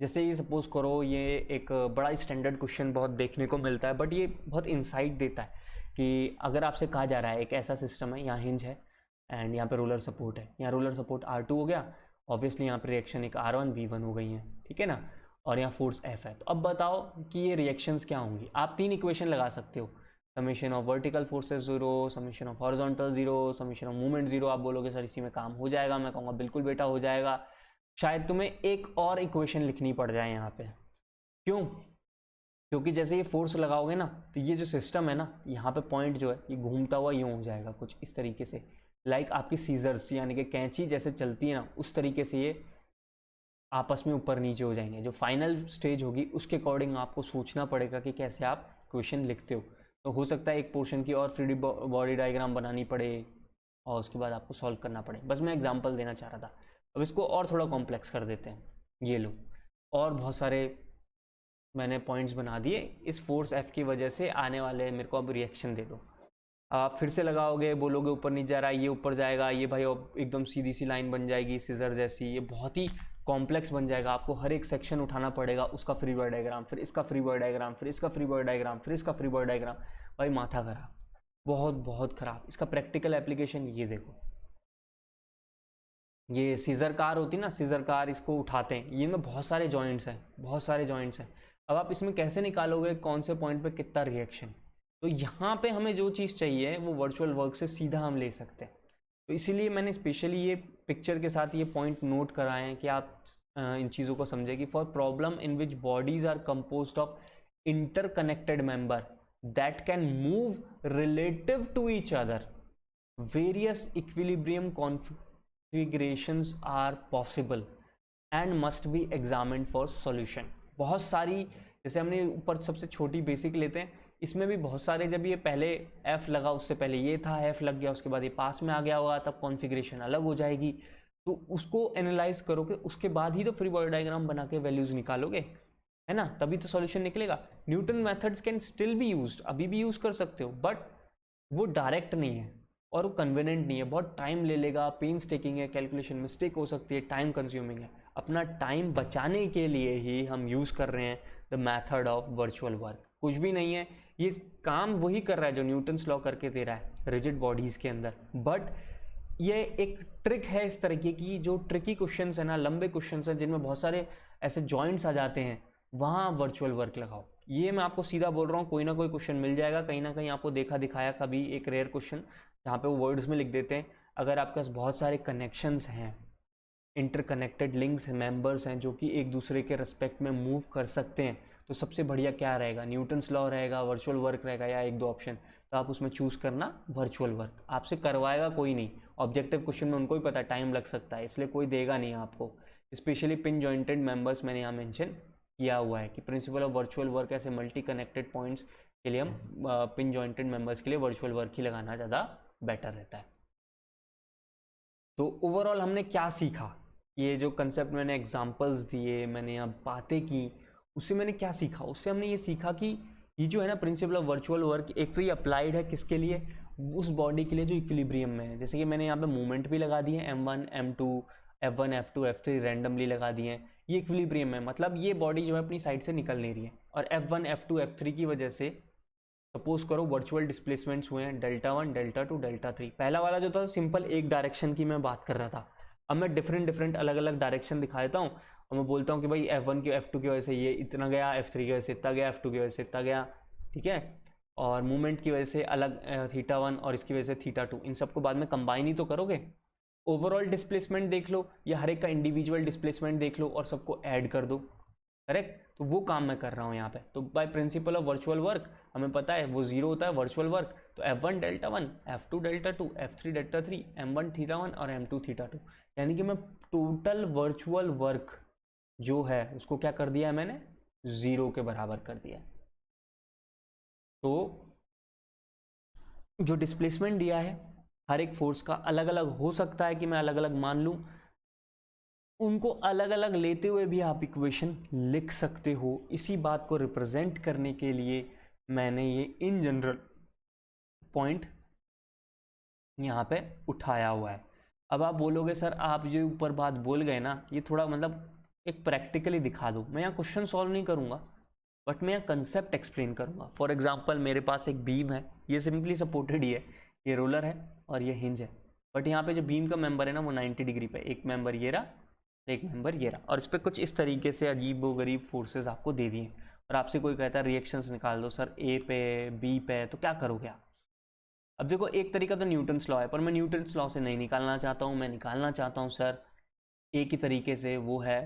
जैसे ये सपोज करो, ये एक बड़ा स्टैंडर्ड क्वेश्चन बहुत देखने को मिलता है, बट ये बहुत इंसाइट देता है कि अगर आपसे कहा जा रहा है एक ऐसा सिस्टम है, यहाँ हिंज है एंड यहाँ पे रोलर सपोर्ट है, यहाँ रोलर सपोर्ट R2 हो गया, ऑब्वियसली यहाँ पे रिएक्शन एक R1 V1 हो गई है, ठीक है ना, और यहाँ फोर्स F है। तो अब बताओ कि ये रिएक्शंस क्या होंगी। आप 3 इक्वेशन लगा सकते हो, summation of vertical forces 0, summation of horizontal 0, summation of movement 0। आप बोलोगे सर इसी में काम हो जाएगा, मैं कहूँगा बिल्कुल बेटा हो जाएगा। शायद तुम्हें एक और इक्वेशन लिखनी पड़ जाए यहाँ पे, क्यों, क्योंकि जैसे ये फोर्स लगाओगे ना, तो ये जो सिस्टम है ना, यहाँ पे पॉइंट जो है ये घूमता हुआ यूँ हो जाएगा कुछ इस तरीके से, लाइक आपकी सीजर्स यानी कि कैंची जैसे चलती है ना, उस तरीके से ये आपस में ऊपर नीचे हो जाएंगे। जो फाइनल स्टेज होगी उसके अकॉर्डिंग आपको सोचना पड़ेगा कि कैसे आप क्वेश्चन लिखते हो। तो हो सकता है एक पोर्शन की और फ्री बॉडी डायग्राम बनानी पड़े और उसके बाद आपको सॉल्व करना पड़े। बस मैं एग्जांपल देना चाह रहा था। अब इसको और थोड़ा कॉम्प्लेक्स कर देते हैं, ये लो, और बहुत सारे मैंने पॉइंट्स बना दिए, इस फोर्स F की वजह से आने वाले मेरे को अब रिएक्शन दे दो। आप फिर से लगाओगे, बोलोगे ऊपर नहीं जा रहा है, ये ऊपर जाएगा, ये भाई एकदम सीधी सी लाइन बन जाएगी सीजर जैसी, ये बहुत ही कॉम्प्लेक्स बन जाएगा। आपको हर एक सेक्शन उठाना पड़ेगा, उसका फ्री बॉडी डायग्राम, फिर इसका फ्री बॉडी डायग्राम, फिर इसका फ्री बॉडी डायग्राम, फिर इसका फ्री बॉडी डायग्राम। भाई माथा खराब, बहुत बहुत खराब। इसका प्रैक्टिकल एप्लीकेशन ये देखो, ये सीजर कार होती है ना, सीजर कार, इसको उठाते हैं, ये में बहुत सारे जॉइंट्स हैं, बहुत सारे जॉइंट्स हैं। अब आप इसमें कैसे निकालोगे कौन से पॉइंट पे कितना रिएक्शन? तो यहाँ पे हमें जो चीज़ चाहिए वो वर्चुअल वर्क से सीधा हम ले सकते हैं। तो इसीलिए मैंने स्पेशली ये पिक्चर के साथ ये पॉइंट नोट कराए हैं कि आप इन चीज़ों को समझें कि for problem in which bodies are composed of interconnected member that can move relative to each other, various equilibrium configurations are possible and must be examined for solution। बहुत सारी, जैसे हमने ऊपर सबसे छोटी बेसिक लेते हैं, इसमें भी बहुत सारे, जब ये पहले F लगा, उससे पहले ये था, F लग गया, उसके बाद ये पास में आ गया होगा, तब कॉन्फ़िगरेशन अलग हो जाएगी। तो उसको एनालाइज करोगे, उसके बाद ही तो फ्री बॉडी डायग्राम बना के वैल्यूज निकालोगे, है ना, तभी तो सॉल्यूशन निकलेगा। Newton methods can still be used, अभी भी यूज कर सकते हो, बट वो डायरेक्ट नहीं है और वो कन्वीनियंट नहीं है, बहुत टाइम ले लेगा, पेन्स टेकिंग है, कैलकुलेशन मिस्टेक हो सकती है, टाइम कंज्यूमिंग है। अपना टाइम बचाने के लिए ही हम यूज़ कर रहे हैं the method of virtual work. कुछ भी नहीं है, ये काम वही कर रहा है जो न्यूटन्स लॉ करके दे रहा है रिजिड बॉडीज़ के अंदर, बट ये एक ट्रिक है इस तरीके की, जो ट्रिकी क्वेश्चंस है ना, लंबे क्वेश्चंस हैं जिनमें बहुत सारे ऐसे जॉइंट्स आ जाते हैं, वहाँ वर्चुअल वर्क लगाओ। ये मैं आपको सीधा बोल रहा हूँ, कोई ना कोई क्वेश्चन मिल जाएगा कहीं ना कहीं आपको देखा दिखाया कभी, एक रेयर क्वेश्चन जहाँ पे वो वर्ड्स में लिख देते हैं। अगर आपके पास बहुत सारे कनेक्शंस हैं, इंटरकनेक्टेड लिंक्स हैं, मेंबर्स हैं जो कि एक दूसरे के रिस्पेक्ट में मूव कर सकते हैं, तो सबसे बढ़िया क्या रहेगा? न्यूटन्स लॉ रहेगा, वर्चुअल वर्क रहेगा, या एक दो ऑप्शन, तो आप उसमें चूज़ करना वर्चुअल वर्क। आपसे करवाएगा कोई नहीं, ऑब्जेक्टिव क्वेश्चन में उनको ही पता टाइम लग सकता है, इसलिए कोई देगा नहीं आपको। स्पेशली पिन जॉइंटेड मेंबर्स मैंने यहाँ मेंशन किया हुआ है कि प्रिंसिपल ऑफ वर्चुअल वर्क, ऐसे मल्टी कनेक्टेड पॉइंट्स के लिए हम पिन जॉइंटेड मेंबर्स के लिए वर्चुअल वर्क ही लगाना ज़्यादा बेटर रहता है। तो ओवरऑल हमने क्या सीखा, ये जो कंसेप्ट मैंने एग्जांपल्स दिए, मैंने यहाँ बातें की, उससे मैंने क्या सीखा? उससे हमने ये सीखा कि ये जो है ना प्रिंसिपल ऑफ वर्चुअल वर्क, एक तो ये अप्लाइड है किसके लिए? उस बॉडी के लिए जो इक्विलिब्रियम में है। जैसे कि मैंने यहाँ पे मूवमेंट भी लगा दिए, M1 M2 F1 F2 F3 randomly लगा दिए हैं, ये इक्विलिब्रियम है, मतलब ये बॉडी जो है अपनी साइड से निकल नहीं रही है। और F1 F2 F3 की वजह से सपोज करो वर्चुअल डिस्प्लेसमेंट्स हुए हैं Δ1 Δ2 Δ3। पहला वाला जो था सिंपल एक डायरेक्शन की मैं बात कर रहा था, अब मैं डिफरेंट अलग अलग डायरेक्शन दिखा देता हूँ और मैं बोलता हूँ कि भाई F1 की F2 की वजह से ये इतना गया, F3 की वजह से इतना गया, F2 की वजह से इतना गया, ठीक है, और मूवमेंट की वजह से अलग θ1 और इसकी वजह से θ2, इन सबको बाद में कंबाइन ही तो करोगे। ओवरऑल डिस्प्लेसमेंट देख लो या हर एक का इंडिविजुअल डिस्प्लेसमेंट देख लो और सबको ऐड कर दो, करेक्ट? तो वो काम मैं कर रहा हूँ यहाँ पे। तो by principle of virtual work हमें पता है वो जीरो होता है वर्चुअल वर्क, तो F1 Δ1 F2 Δ2 F3 Δ3 M1 θ1 और M2 θ2, यानी कि मैं टोटल वर्चुअल वर्क जो है उसको क्या कर दिया है मैंने? जीरो के बराबर कर दिया है। तो जो डिस्प्लेसमेंट दिया है हर एक फोर्स का अलग अलग हो सकता है कि मैं अलग अलग मान लूँ, उनको अलग अलग लेते हुए भी आप इक्वेशन लिख सकते हो। इसी बात को रिप्रेजेंट करने के लिए मैंने ये इन जनरल पॉइंट यहाँ पे उठाया हुआ है। अब आप बोलोगे सर आप जो ऊपर बात बोल गए ना, ये थोड़ा मतलब एक प्रैक्टिकली दिखा दो। मैं यहाँ क्वेश्चन सॉल्व नहीं करूँगा, बट मैं यहाँ कंसेप्ट एक्सप्लेन करूँगा। फॉर एग्जाम्पल मेरे पास एक बीम है, ये सिंपली सपोर्टेड ही है, ये रोलर है और ये हिंज है, बट यहाँ पे जो बीम का मेंबर है ना वो 90 डिग्री पे, एक मेंबर ये रहा, एक मेंबर ये रहा, और इस पर कुछ इस तरीके से अजीब व गरीब फोर्सेस आपको दे दिए, और आपसे कोई कहता है रिएक्शंस निकाल दो सर ए पे बी पे, तो क्या करोगे आप? अब देखो एक तरीका तो न्यूटन्स लॉ है, पर मैं न्यूटन्स लॉ से नहीं निकालना चाहता हूँ, मैं निकालना चाहता हूँ सर एक ही तरीके से, वो है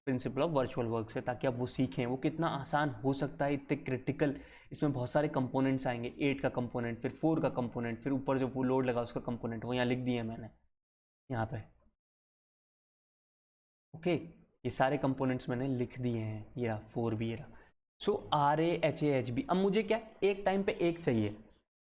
प्रिंसिपल ऑफ वर्चुअल वर्क से, ताकि आप वो सीखें वो कितना आसान हो सकता है, इतने क्रिटिकल, इसमें बहुत सारे कंपोनेंट्स आएंगे, 8 का कंपोनेंट, फिर 4 का कंपोनेंट, फिर ऊपर जो वो लोड लगा उसका कंपोनेंट, वो यहाँ लिख दिए मैंने यहाँ पे, ओके ये सारे कंपोनेंट्स मैंने लिख दिए हैं, ये रहा 4 भी ये रहा। सो RA HA HB, अब मुझे क्या एक टाइम पे एक चाहिए,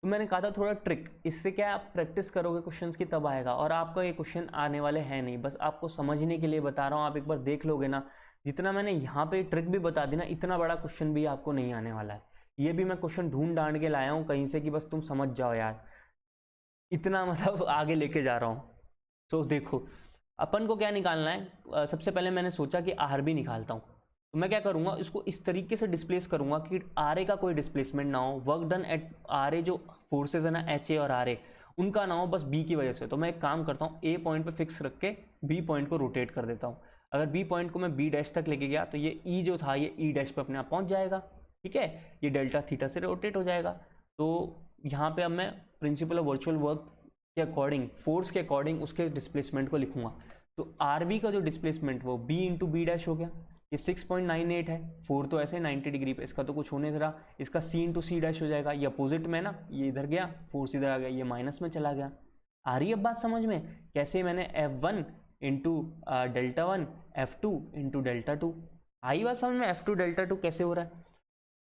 तो मैंने कहा था थोड़ा ट्रिक, इससे क्या आप प्रैक्टिस करोगे क्वेश्चंस की तब आएगा, और आपका ये क्वेश्चन आने वाले हैं नहीं, बस आपको समझने के लिए बता रहा हूँ। आप एक बार देख लोगे ना, जितना मैंने यहाँ पे ट्रिक भी बता दी ना, इतना बड़ा क्वेश्चन भी आपको नहीं आने वाला है। ये भी मैं क्वेश्चन ढूंढ डांड के लाया हूँ कहीं से कि बस तुम समझ जाओ यार, इतना मतलब आगे लेके जा रहा हूँ। तो देखो अपन को क्या निकालना है, सबसे पहले मैंने सोचा कि RB निकालता हूँ, तो मैं क्या करूँगा, इसको इस तरीके से डिस्प्लेस करूँगा कि RA का कोई डिस्प्लेसमेंट ना हो, वर्क डन एट RA, जो फोर्सेज है ना HA और RA, उनका ना हो बस बी की वजह से। तो मैं एक काम करता हूँ, ए पॉइंट पे फिक्स रख के बी पॉइंट को रोटेट कर देता हूँ। अगर बी पॉइंट को मैं बी डैश तक लेके गया तो ये ई जो था ये ई डैश पे अपने आप पहुंच जाएगा, ठीक है, ये डेल्टा थीटा से रोटेट हो जाएगा। तो यहाँ पे अब मैं प्रिंसिपल ऑफ वर्चुअल वर्क के अकॉर्डिंग, फोर्स के अकॉर्डिंग उसके डिस्प्लेसमेंट को लिखूंगा। तो आर बी का जो डिस्प्लेसमेंट वो बी इंटू बी डैश हो गया, ये 6.98 है, 4 तो ऐसे 90 डिग्री पे, इसका तो कुछ होने जरा, इसका सी इंटू सी डैश हो जाएगा, ये अपोजिट में ना, ये इधर गया, फोर्स इधर आ गया, ये माइनस में चला गया। आ रही है अब बात समझ में, कैसे मैंने F1 into delta one, F2 into delta two, आई बात समझ में, F2 डेल्टा टू कैसे हो रहा है।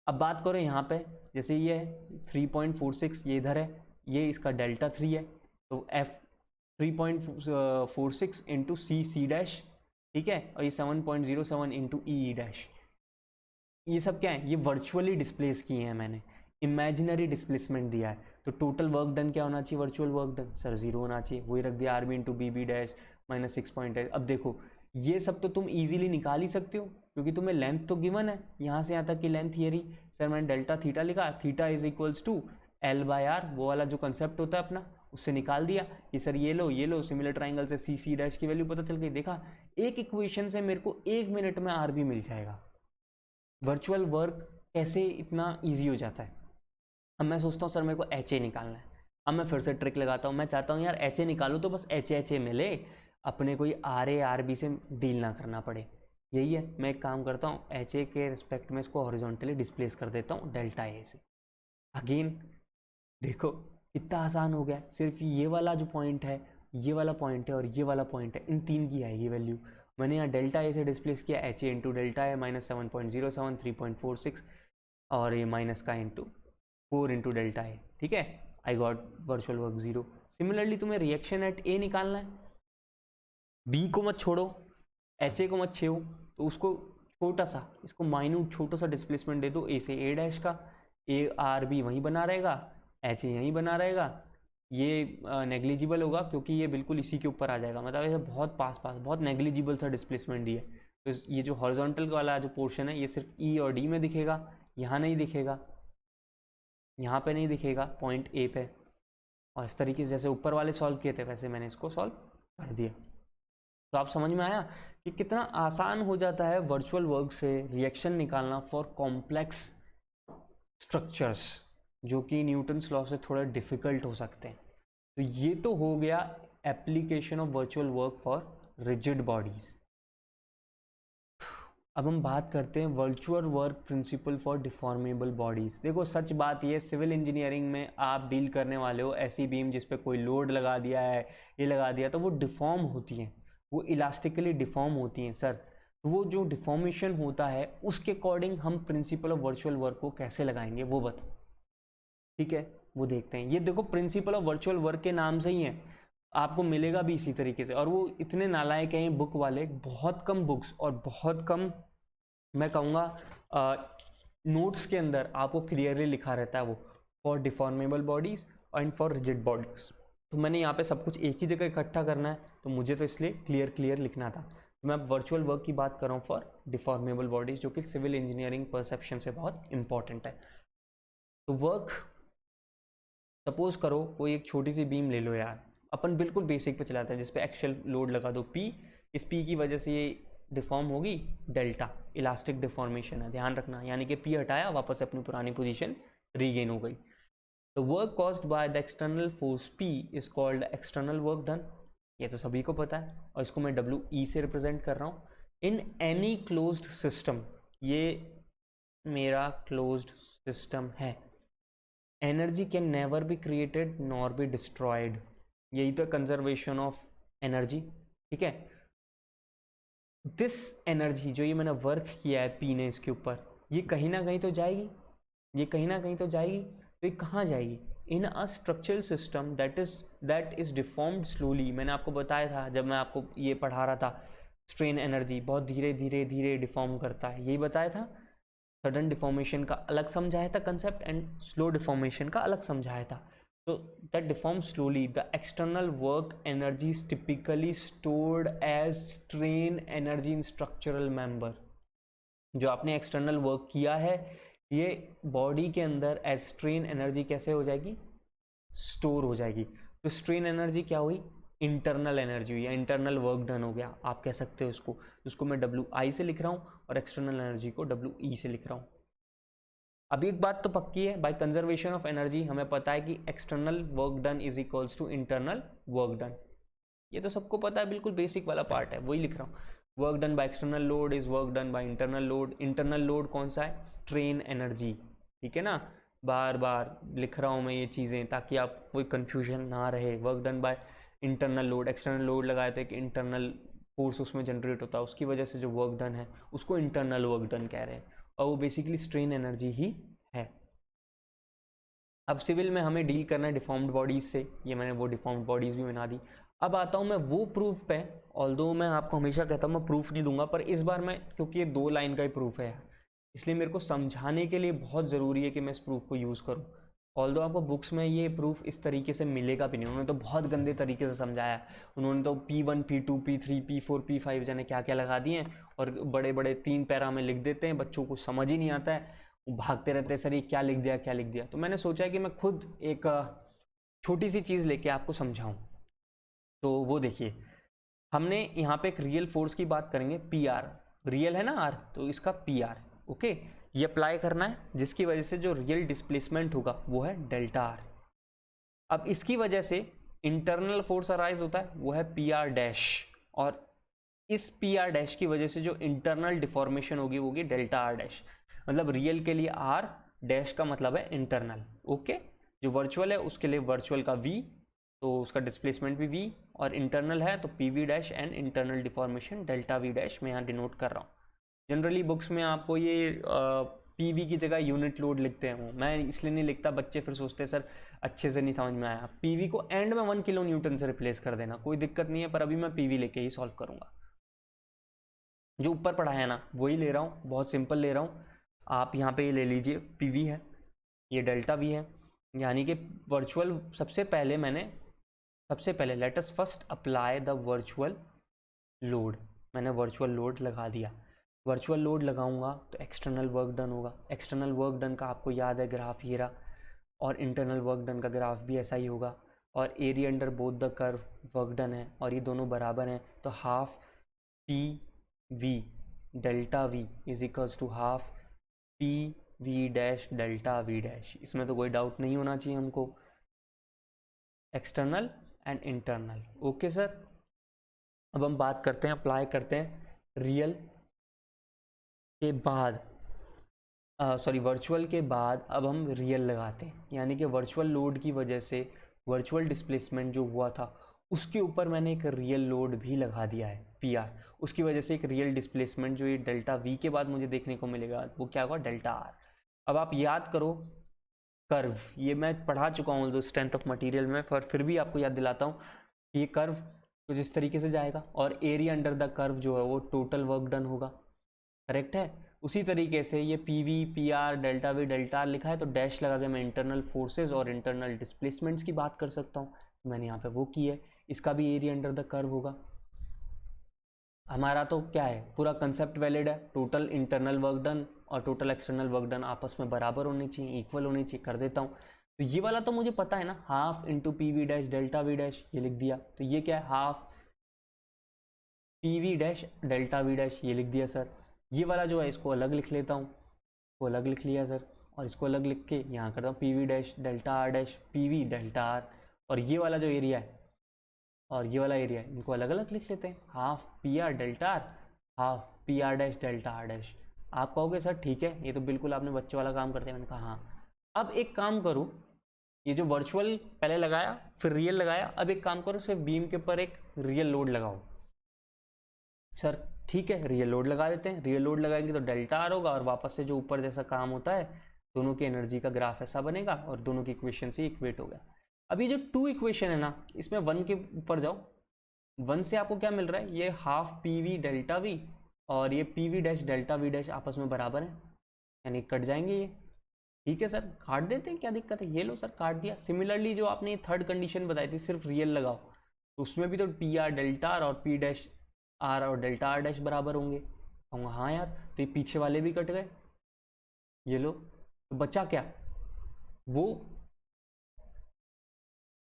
अब बात करो यहाँ पे, जैसे ये है 3.46, ये इधर है, ये इसका डेल्टा 3 है, तो F 3.46 इंटू सी डैश, ठीक है, और ये 7.07 इंटू ई डैश, ये सब क्या है, ये वर्चुअली डिस्प्लेस किए हैं मैंने, इमेजिनरी डिस्प्लेसमेंट दिया है। तो टोटल वर्क डन क्या होना चाहिए, वर्चुअल वर्क डन सर 0 होना चाहिए, वही रख दिया, R B into B B dash minus 6.8। अब देखो ये सब तो तुम इजीली निकाल ही सकते हो, क्योंकि तुम्हें लेंथ तो गिवन है, यहाँ से यहाँ तक की लेंथ थियरी, सर मैंने डेल्टा थीटा लिखा, theta is equals to L by R, वो वाला जो कंसेप्ट होता है अपना, उससे निकाल दिया कि सर ये लो सिमिलर ट्राइंगल से सी डैश की वैल्यू पता चल गई। देखा, एक इक्वेशन से मेरे को 1 मिनट में आर बी मिल जाएगा। वर्चुअल वर्क कैसे इतना ईजी हो जाता है। अब मैं सोचता हूँ सर मेरे को एच ए निकालना है, अब मैं फिर से ट्रिक लगाता हूँ, मैं चाहता हूँ यार एच ए निकालूँ तो बस एच ए मिले, अपने कोई आर ए आर बी से डील ना करना पड़े। यही है, मैं एक काम करता हूँ, एच ए के रिस्पेक्ट में इसको हॉरिजॉन्टली डिस्प्लेस कर देता हूँ डेल्टा ए से। अगेन देखो कितना आसान हो गया, सिर्फ ये वाला जो पॉइंट है, ये वाला पॉइंट है और ये वाला पॉइंट है, इन तीन की आएगी वैल्यू। मैंने यहाँ डेल्टा ए से डिस्प्लेस किया H A into delta A minus 7.07 3.46 और ये माइनस का इंटू 4 इंटू डेल्टा ए, ठीक है, I got virtual work 0। Similarly तुम्हें रिएक्शन एट ए निकालना है, बी को मत छोड़ो, एच ए को मत छेड़ो, तो उसको छोटा सा, इसको माइन्यूट छोटा सा डिस्प्लेसमेंट दे दो ए से ए डैश का, ए आर बी वहीं बना रहेगा, एच ए यहीं बना रहेगा, ये नेग्लिजिबल होगा क्योंकि ये बिल्कुल इसी के ऊपर आ जाएगा, मतलब ऐसे बहुत पास बहुत नेग्लिजिबल सा डिस्प्लेसमेंट दिया। तो ये जो हॉरिजॉन्टल वाला जो पोर्शन है ये सिर्फ ई और डी में दिखेगा, यहाँ नहीं दिखेगा, यहाँ पे नहीं दिखेगा, पॉइंट ए पे। और इस तरीके से जैसे ऊपर वाले सॉल्व किए थे वैसे मैंने इसको सॉल्व कर दिया। तो आप समझ में आया कि कितना आसान हो जाता है वर्चुअल वर्क से रिएक्शन निकालना फॉर कॉम्प्लेक्स स्ट्रक्चर्स, जो कि न्यूटन्स लॉ से थोड़ा डिफिकल्ट हो सकते हैं। तो ये तो हो गया application of virtual work for rigid bodies. अब हम बात करते हैं virtual work principal for deformable bodies. देखो सच बात ये, सिविल इंजीनियरिंग में आप डील करने वाले हो ऐसी बीम जिस पे कोई लोड लगा दिया है, ये लगा दिया, तो वो डिफॉर्म होती हैं, वो इलास्टिकली डिफॉर्म होती हैं सर। तो वो जो डिफॉर्मेशन होता है उसके अकॉर्डिंग हम प्रिंसिपल ऑफ वर्चुअल वर्क को कैसे लगाएंगे वो बताओ, ठीक है, वो देखते हैं। ये देखो प्रिंसिपल ऑफ वर्चुअल वर्क के नाम से ही है, आपको मिलेगा भी इसी तरीके से। और वो इतने नालायक हैं बुक वाले, बहुत कम बुक्स और बहुत कम मैं कहूँगा नोट्स के अंदर आपको क्लियरली लिखा रहता है वो for deformable bodies and for rigid bodies. तो मैंने यहाँ पे सब कुछ एक ही जगह इकट्ठा करना है, तो मुझे तो इसलिए क्लियर लिखना था। तो मैं वर्चुअल वर्क की बात कर रहा हूँ फॉर डिफॉर्मेबल बॉडीज, जो कि सिविल इंजीनियरिंग परसेप्शन से बहुत इंपॉर्टेंट है। तो वर्क, सपोज करो कोई एक छोटी सी बीम ले लो यार, अपन बिल्कुल बेसिक पे चलाते हैं, जिसपे एक्शियल लोड लगा दो P, इस P की वजह से ये डिफॉर्म होगी डेल्टा, इलास्टिक डिफॉर्मेशन है, ध्यान रखना, यानी कि P हटाया वापस से अपनी पुरानी पोजीशन रीगेन हो गई। तो work caused by the external force P is called external work done, ये तो सभी को पता है, और इसको मैं WE से रिप्रेजेंट कर रहा हूँ। इन एनी क्लोज्ड सिस्टम, ये मेरा क्लोज्ड सिस्टम है, energy can never be created nor be destroyed, यही तो कंजर्वेशन ऑफ एनर्जी, ठीक है। दिस एनर्जी जो ये मैंने वर्क किया है पी ने इसके ऊपर, ये कहीं ना कहीं तो जाएगी, ये कहीं ना कहीं तो जाएगी, तो ये कहाँ जाएगी, in a structural system that is deformed slowly. मैंने आपको बताया था जब मैं आपको ये पढ़ा रहा था, स्ट्रेन एनर्जी बहुत धीरे धीरे डिफॉर्म करता है, यही बताया था। सडन डिफॉर्मेशन का अलग समझाया था कंसेप्ट, एंड स्लो डिफॉर्मेशन का अलग समझाया था। So that deforms slowly. The external work energy is typically stored as strain energy in structural member. जो आपने एक्सटर्नल वर्क किया है ये बॉडी के अंदर एज स्ट्रेन एनर्जी कैसे हो जाएगी, स्टोर हो जाएगी। तो स्ट्रेन एनर्जी क्या हुई, इंटरनल एनर्जी हुई या इंटरनल वर्क डन हो गया, आप कह सकते हो इसको। उसको मैं WI से लिख रहा हूँ और एक्सटर्नल एनर्जी को WE से लिख रहा हूँ। अभी एक बात तो पक्की है, बाय कंजर्वेशन ऑफ एनर्जी हमें पता है कि external work done is equals to internal work done. ये तो सबको पता है, बिल्कुल बेसिक वाला पार्ट है, वही लिख रहा हूँ। Work done by external load is work done by internal load. Internal load कौन सा है, स्ट्रेन एनर्जी, ठीक है ना। बार बार लिख रहा हूँ मैं ये चीज़ें ताकि आप कोई कन्फ्यूजन ना रहे। Work done by internal load, external load लगाए तो एक इंटरनल फोर्स उसमें जनरेट होता है, उसकी वजह से जो वर्क डन है उसको इंटरनल वर्क डन कह रहे हैं, और वो बेसिकली स्ट्रेन एनर्जी ही है। अब सिविल में हमें डील करना है डिफॉर्म्ड बॉडीज से, ये मैंने वो डिफॉर्म्ड बॉडीज भी बना दी। अब आता हूँ मैं वो प्रूफ पे, ऑल्दो मैं आपको हमेशा कहता हूँ मैं प्रूफ नहीं दूंगा, पर इस बार मैं, क्योंकि ये 2 लाइन का ही प्रूफ है इसलिए मेरे को समझाने के लिए बहुत ज़रूरी है कि मैं इस प्रूफ को यूज़ करूँ। ऑल्दो आपको बुक्स में ये प्रूफ इस तरीके से मिलेगा भी नहीं, उन्होंने तो बहुत गंदे तरीके से समझाया है। उन्होंने तो P1 P2 P3 P4 P5 जाने क्या क्या लगा दिए हैं, और बड़े बड़े 3 पैरा में लिख देते हैं, बच्चों को समझ ही नहीं आता है, वो भागते रहते हैं सर ये क्या लिख दिया क्या लिख दिया। तो मैंने सोचा कि मैं खुद एक छोटी सी चीज़ लेके आपको समझाऊं। तो वो देखिए, हमने यहाँ पे एक रियल फोर्स की बात करेंगे, PR, रियल है ना R, तो इसका PR, ओके, ये अप्लाई करना है, जिसकी वजह से जो रियल डिस्प्लेसमेंट होगा वो है डेल्टा R। अब इसकी वजह से इंटरनल फोर्स अराइज होता है, वो है PR डैश, और इस PR डैश की वजह से जो इंटरनल डिफॉर्मेशन होगी वो होगी डेल्टा R डैश। मतलब रियल के लिए R डैश का मतलब है इंटरनल, ओके। जो वर्चुअल है उसके लिए वर्चुअल का V, तो उसका डिस्प्लेसमेंट भी V, और इंटरनल है तो PV dash and internal deformation delta V dash मैं यहाँ डिनोट कर रहा हूँ। जनरली बुक्स में आपको ये PV की जगह यूनिट लोड लिखते हैं, मैं इसलिए नहीं लिखता, बच्चे फिर सोचते हैं सर अच्छे से नहीं समझ में आया। PV को एंड में 1 किलो न्यूटन से रिप्लेस कर देना, कोई दिक्कत नहीं है, पर अभी मैं PV लेके ही सॉल्व करूँगा। जो ऊपर पढ़ा है ना वही ले रहा हूँ, बहुत सिंपल ले रहा हूँ। आप यहाँ पे ये ले लीजिए, PV है, ये डेल्टा V है, यानी कि वर्चुअल, सबसे पहले let us first apply the virtual load. मैंने वर्चुअल लोड लगा दिया, वर्चुअल लोड लगाऊंगा तो एक्सटर्नल वर्क डन होगा। एक्सटर्नल वर्क डन का आपको याद है ग्राफ ये रहा, और इंटरनल वर्क डन का ग्राफ भी ऐसा ही होगा, और area under both the curve work done है, और ये दोनों बराबर हैं, तो half PV delta V is equals to half PV dash delta V dash. इसमें तो कोई डाउट नहीं होना चाहिए हमको, external and internal, okay sir. अब हम बात करते हैं, अप्लाई करते हैं रियल के बाद, सॉरी वर्चुअल के बाद अब हम रियल लगाते हैं, यानी कि वर्चुअल लोड की वजह से वर्चुअल डिस्प्लेसमेंट जो हुआ था उसके ऊपर मैंने एक रियल लोड भी लगा दिया है PR, उसकी वजह से एक रियल डिस्प्लेसमेंट जो ये डेल्टा V के बाद मुझे देखने को मिलेगा वो क्या होगा, डेल्टा R। अब आप याद करो कर्व, ये मैं पढ़ा चुका हूँ तो स्ट्रेंथ ऑफ मटेरियल में, पर फिर भी आपको याद दिलाता हूँ, ये कर्व कुछ इस तरीके से जाएगा, और एरिया अंडर द कर्व जो है वो टोटल वर्क डन होगा, करेक्ट है। उसी तरीके से ये PV PR delta V delta R लिखा है, तो डैश लगा के मैं इंटरनल फोर्सेज और इंटरनल डिस्प्लेसमेंट्स की बात कर सकता हूँ, मैंने यहाँ पे वो की है। इसका भी एरिया अंडर द कर्व होगा। हमारा तो क्या है, पूरा कंसेप्ट वैलिड है, टोटल इंटरनल वर्क डन और टोटल एक्सटर्नल वर्क डन आपस में बराबर होने चाहिए, इक्वल होने चाहिए, कर देता हूँ। तो ये वाला तो मुझे पता है ना, half into PV dash delta V dash, ये लिख दिया, तो ये क्या है, half PV dash delta V dash, ये लिख दिया सर। ये वाला जो है इसको अलग लिख लेता हूँ, इसको अलग लिख लिया सर, और इसको अलग लिख के यहाँ करता हूँ PV dash delta R dash PV delta R, और ये वाला जो एरिया है और ये वाला एरिया है इनको अलग अलग लिख लेते हैं, half PR delta R, half PR dash delta R dash. आप कहोगे सर ठीक है, ये तो बिल्कुल आपने बच्चों वाला काम करते हैं, मैंने कहा हाँ। अब एक काम करो, ये जो वर्चुअल पहले लगाया फिर रियल लगाया, अब एक काम करो सिर्फ बीम के ऊपर एक रियल लोड लगाओ। सर ठीक है, रियल लोड लगा देते हैं, रियल लोड लगाएंगे तो डेल्टा R होगा, और वापस से जो ऊपर जैसा काम होता है दोनों की एनर्जी का ग्राफ ऐसा बनेगा, और दोनों की इक्वेशन से इक्वेट हो गया। अब ये जो 2 इक्वेशन है ना, इसमें 1 के ऊपर जाओ, 1 से आपको क्या मिल रहा है, ये हाफ PV डेल्टा V और ये PV dash delta V dash आपस में बराबर है, यानी कट जाएंगे ये, ठीक है सर, काट देते हैं, क्या दिक्कत है, ये लो सर काट दिया। सिमिलरली जो आपने थर्ड कंडीशन बताई थी सिर्फ रियल लगाओ, तो उसमें भी तो PR डेल्टा R और P डैश R और डेल्टा R डैश बराबर होंगे, कहूँगा हाँ यार, तो ये पीछे वाले भी कट गए, ये लो, तो बचा क्या, वो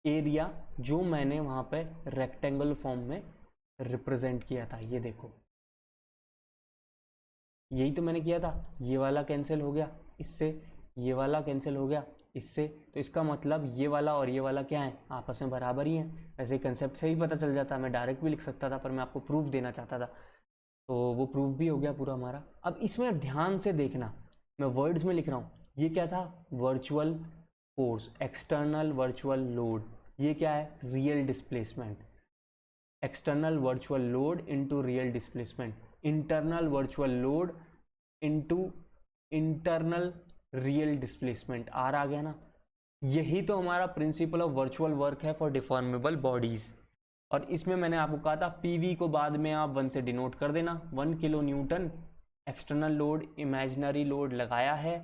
एरिया जो मैंने वहाँ पे रेक्टेंगल फॉर्म में रिप्रेजेंट किया था। ये देखो, यही तो मैंने किया था। ये वाला कैंसिल हो गया इससे, ये वाला कैंसिल हो गया इससे, तो इसका मतलब ये वाला और ये वाला क्या है, आपस में बराबर ही है। वैसे कंसेप्ट से ही पता चल जाता, मैं डायरेक्ट भी लिख सकता था, पर मैं आपको प्रूफ देना चाहता था, तो वो प्रूफ भी हो गया पूरा हमारा। अब इसमें ध्यान से देखना, मैं वर्ड्स में लिख रहा हूँ। ये क्या था, virtual force, external virtual load. ये क्या है, real displacement. External virtual load into real displacement, internal virtual load into internal real displacement. R आ गया ना। यही तो हमारा प्रिंसिपल ऑफ वर्चुअल वर्क है फॉर डिफॉर्मेबल बॉडीज। और इसमें मैंने आपको कहा था पीवी को बाद में आप 1 से डिनोट कर देना। 1 kilo Newton external load, imaginary load लगाया है,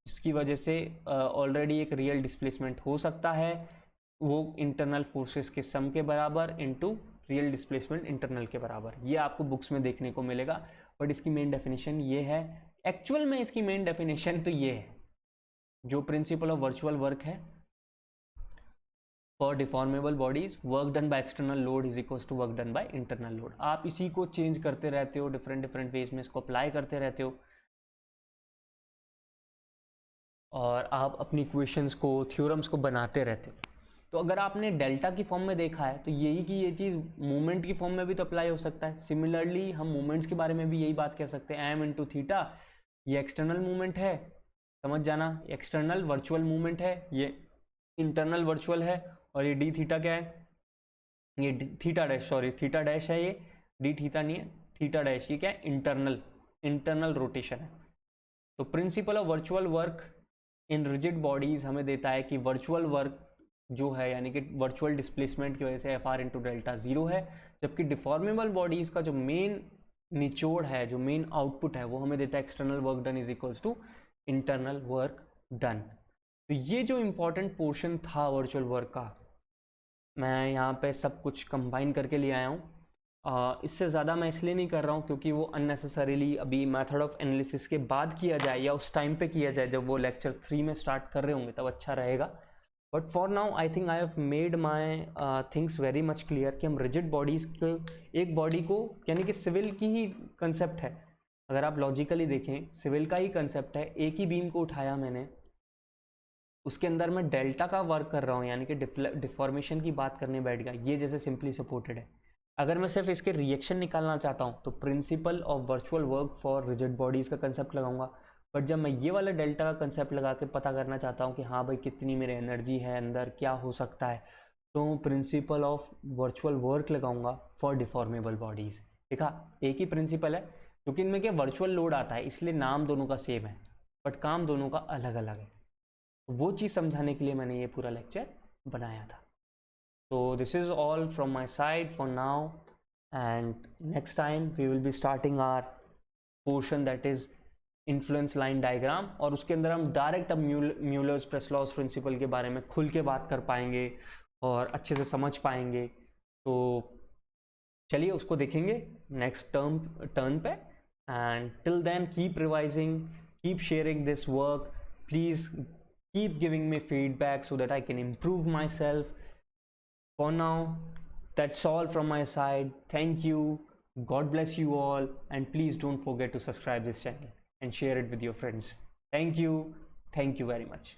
जिसकी वजह से ऑलरेडी एक रियल डिस्प्लेसमेंट हो सकता है, वो इंटरनल फोर्सेस के सम के बराबर इनटू रियल डिस्प्लेसमेंट इंटरनल के बराबर। ये आपको बुक्स में देखने को मिलेगा, बट इसकी मेन डेफिनेशन ये है। एक्चुअल में इसकी मेन डेफिनेशन तो ये है, जो प्रिंसिपल ऑफ वर्चुअल वर्क है for deformable bodies, work done by external load is equals to work done by internal load. आप इसी को चेंज करते रहते हो, डिफरेंट वेज में इसको अप्लाई करते रहते हो, और आप अपनी इक्वेशंस को, थ्योरम्स को बनाते रहते हो। तो अगर आपने डेल्टा की फॉर्म में देखा है, तो यही की ये चीज़ मूवमेंट की फॉर्म में भी तो अप्लाई हो सकता है। सिमिलरली हम मूवमेंट्स के बारे में भी यही बात कह सकते हैं, एम इंटू थीटा, ये एक्सटर्नल मूवमेंट है, समझ जाना, एक्सटर्नल वर्चुअल मूवमेंट है, ये इंटरनल वर्चुअल है, और ये डी थीटा क्या है, ये theta dash, sorry theta dash है, ये डी थीटा नहीं है, थीटा डैश, ये क्या है, इंटरनल रोटेशन है। तो principal of virtual work in rigid bodies हमें देता है कि वर्चुअल वर्क जो है, यानी कि वर्चुअल डिस्प्लेसमेंट की वजह से एफ आर इंटू डेल्टा 0 है, जबकि डिफॉर्मेबल बॉडीज का जो मेन निचोड़ है, जो मेन आउटपुट है, वो हमें देता है external work done is equals to internal work done. तो ये जो इंपॉर्टेंट पोर्शन था वर्चुअल वर्क का, मैं यहाँ पे सब कुछ कंबाइन करके ले आया हूँ। इससे ज़्यादा मैं इसलिए नहीं कर रहा हूँ क्योंकि वो अननेसेसरीली अभी मेथड ऑफ एनालिसिस के बाद किया जाए, या उस टाइम पे किया जाए जब वो लेक्चर 3 में स्टार्ट कर रहे होंगे, तब अच्छा रहेगा। But for now I think I have made my things very much clear कि हम रिजिड बॉडीज़ के, एक बॉडी को, यानी कि सिविल की ही कंसेप्ट है, अगर आप लॉजिकली देखें सिविल का ही कंसेप्ट है। एक ही बीम को उठाया मैंने, उसके अंदर मैं डेल्टा का वर्क कर रहा हूँ, यानी कि डिफॉर्मेशन की बात करने बैठ गया, ये जैसे सिंपली सपोर्टेड है। अगर मैं सिर्फ इसके रिएक्शन निकालना चाहता हूँ तो principal of virtual work for rigid bodies का कंसेप्ट लगाऊंगा। बट जब मैं ये वाला डेल्टा का कंसेप्ट लगा के पता करना चाहता हूँ कि हाँ भाई कितनी मेरी एनर्जी है अंदर, क्या हो सकता है, तो प्रिंसिपल ऑफ वर्चुअल वर्क लगाऊंगा फॉर डिफॉर्मेबल बॉडीज़। देखा, एक ही प्रिंसिपल है, क्योंकि इनमें क्या वर्चुअल लोड आता है, इसलिए नाम दोनों का सेम है, बट काम दोनों का अलग अलग है। वो चीज़ समझाने के लिए मैंने ये पूरा लेक्चर बनाया था। So this is all from my side for now, and next time we will be starting our portion that is influence line diagram, और उसके अंदर हम डायरेक्ट अब म्यूलर्स प्रेसलॉस प्रिंसिपल के बारे में खुल के बात कर पाएंगे और अच्छे से समझ पाएंगे। तो चलिए उसको देखेंगे नेक्स्ट टर्न पे, and till then keep revising, keep sharing this work, please keep giving me feedback so that I can improve myself. For now, that's all from my side. Thank you. God bless you all. And please don't forget to subscribe this channel and share it with your friends. Thank you. Thank you very much.